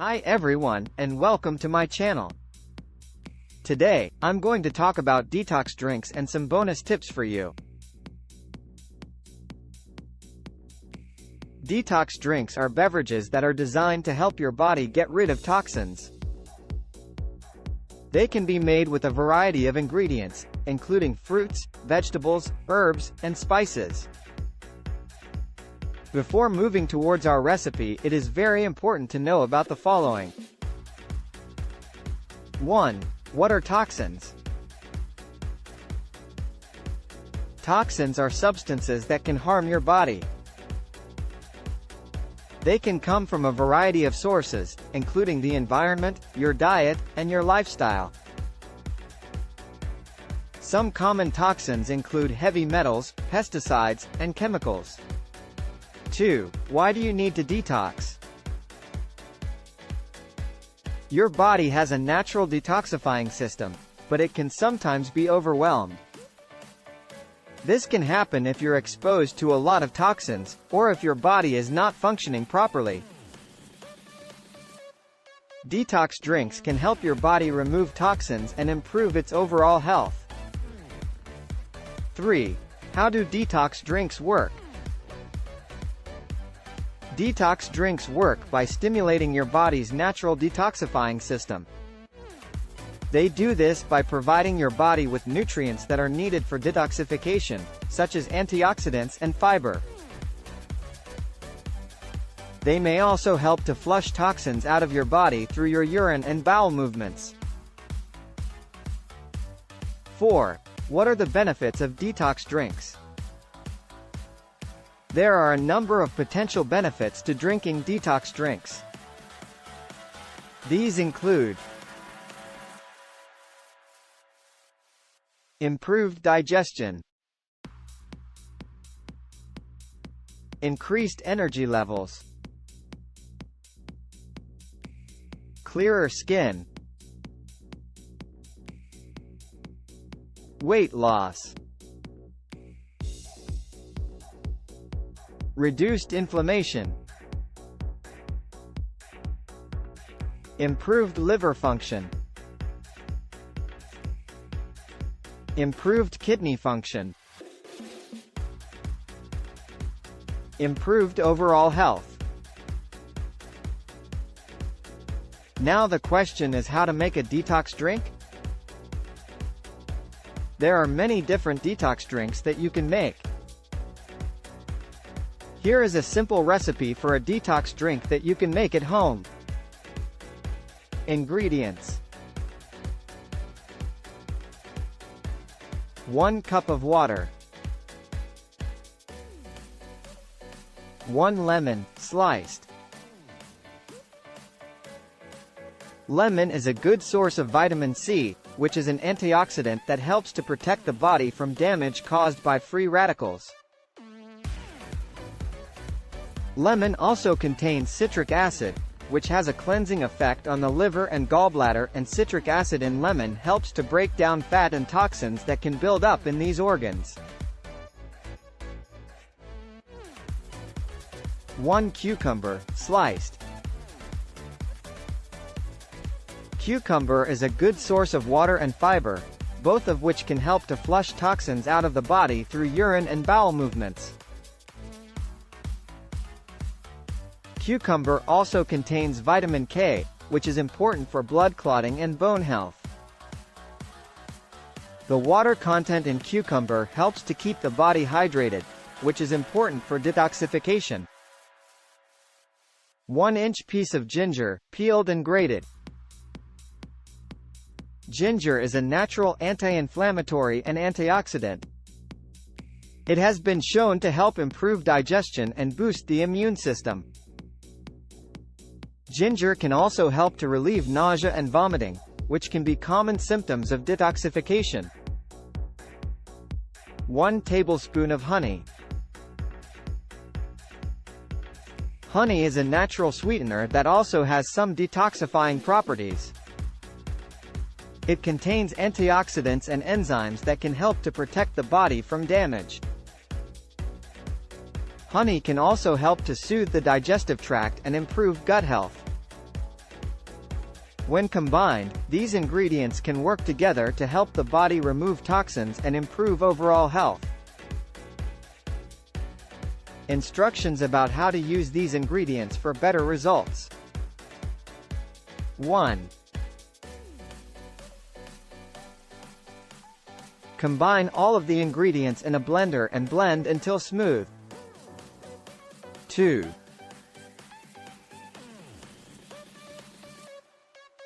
Hi everyone, and welcome to my channel. Today, I'm going to talk about detox drinks and some bonus tips for you. Detox drinks are beverages that are designed to help your body get rid of toxins. They can be made with a variety of ingredients, including fruits, vegetables, herbs, and spices. Before moving towards our recipe, it is very important to know about the following. 1. What are toxins? Toxins are substances that can harm your body. They can come from a variety of sources, including the environment, your diet, and your lifestyle. Some common toxins include heavy metals, pesticides, and chemicals. 2. Why do you need to detox? Your body has a natural detoxifying system, but it can sometimes be overwhelmed. This can happen if you're exposed to a lot of toxins, or if your body is not functioning properly. Detox drinks can help your body remove toxins and improve its overall health. 3. How do detox drinks work? Detox drinks work by stimulating your body's natural detoxifying system. They do this by providing your body with nutrients that are needed for detoxification, such as antioxidants and fiber. They may also help to flush toxins out of your body through your urine and bowel movements. 4. What are the benefits of detox drinks? There are a number of potential benefits to drinking detox drinks. These include improved digestion, increased energy levels, clearer skin, weight loss, reduced inflammation, improved liver function, improved kidney function, improved overall health. Now the question is how to make a detox drink? There are many different detox drinks that you can make. Here is a simple recipe for a detox drink that you can make at home. Ingredients: 1 cup of water, 1 lemon, sliced. Lemon is a good source of vitamin C, which is an antioxidant that helps to protect the body from damage caused by free radicals. Lemon also contains citric acid, which has a cleansing effect on the liver and gallbladder, and citric acid in lemon helps to break down fat and toxins that can build up in these organs. 1 cucumber, sliced. Cucumber is a good source of water and fiber, both of which can help to flush toxins out of the body through urine and bowel movements. Cucumber also contains vitamin K, which is important for blood clotting and bone health. The water content in cucumber helps to keep the body hydrated, which is important for detoxification. 1-inch piece of ginger, peeled and grated. Ginger is a natural anti-inflammatory and antioxidant. It has been shown to help improve digestion and boost the immune system. Ginger can also help to relieve nausea and vomiting, which can be common symptoms of detoxification. 1 tablespoon of honey. Honey is a natural sweetener that also has some detoxifying properties. It contains antioxidants and enzymes that can help to protect the body from damage. Honey can also help to soothe the digestive tract and improve gut health. When combined, these ingredients can work together to help the body remove toxins and improve overall health. Instructions about how to use these ingredients for better results. 1. Combine all of the ingredients in a blender and blend until smooth. 2.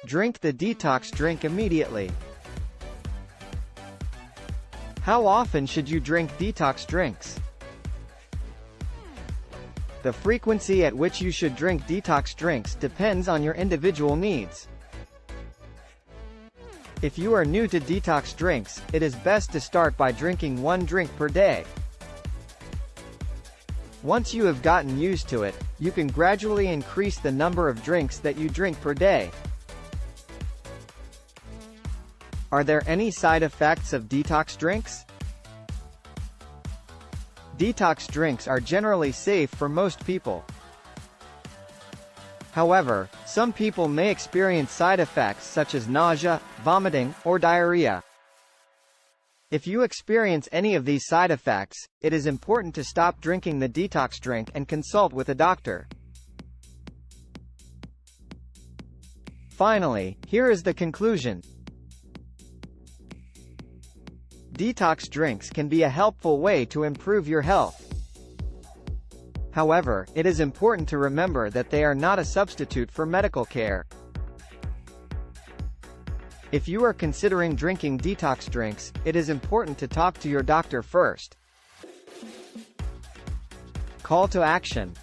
Drink the detox drink immediately. How often should you drink detox drinks? The frequency at which you should drink detox drinks depends on your individual needs. If you are new to detox drinks, it is best to start by drinking 1 drink per day. Once you have gotten used to it, you can gradually increase the number of drinks that you drink per day. Are there any side effects of detox drinks? Detox drinks are generally safe for most people. However, some people may experience side effects such as nausea, vomiting, or diarrhea. If you experience any of these side effects, it is important to stop drinking the detox drink and consult with a doctor. Finally, here is the conclusion. Detox drinks can be a helpful way to improve your health. However, it is important to remember that they are not a substitute for medical care. If you are considering drinking detox drinks, it is important to talk to your doctor first. Call to action.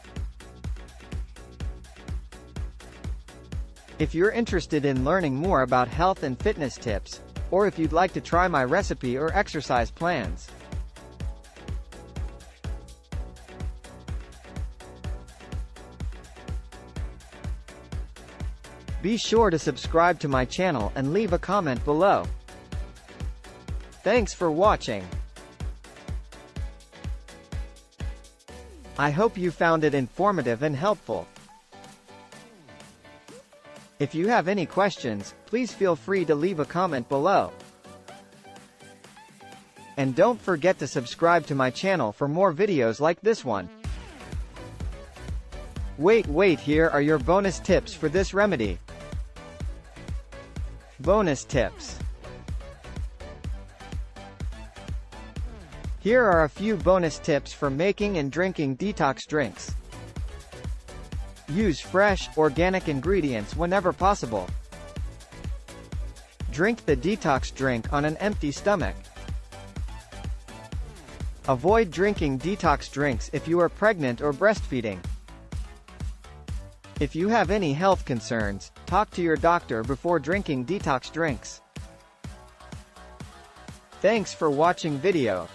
If you're interested in learning more about health and fitness tips, or if you'd like to try my recipe or exercise plans, be sure to subscribe to my channel and leave a comment below. Thanks for watching. I hope you found it informative and helpful. If you have any questions, please feel free to leave a comment below. And don't forget to subscribe to my channel for more videos like this one. Wait, here are your bonus tips for this remedy. Bonus tips. Here are a few bonus tips for making and drinking detox drinks. Use fresh, organic ingredients whenever possible. Drink the detox drink on an empty stomach. Avoid drinking detox drinks if you are pregnant or breastfeeding. If you have any health concerns, talk to your doctor before drinking detox drinks. Thanks for watching video.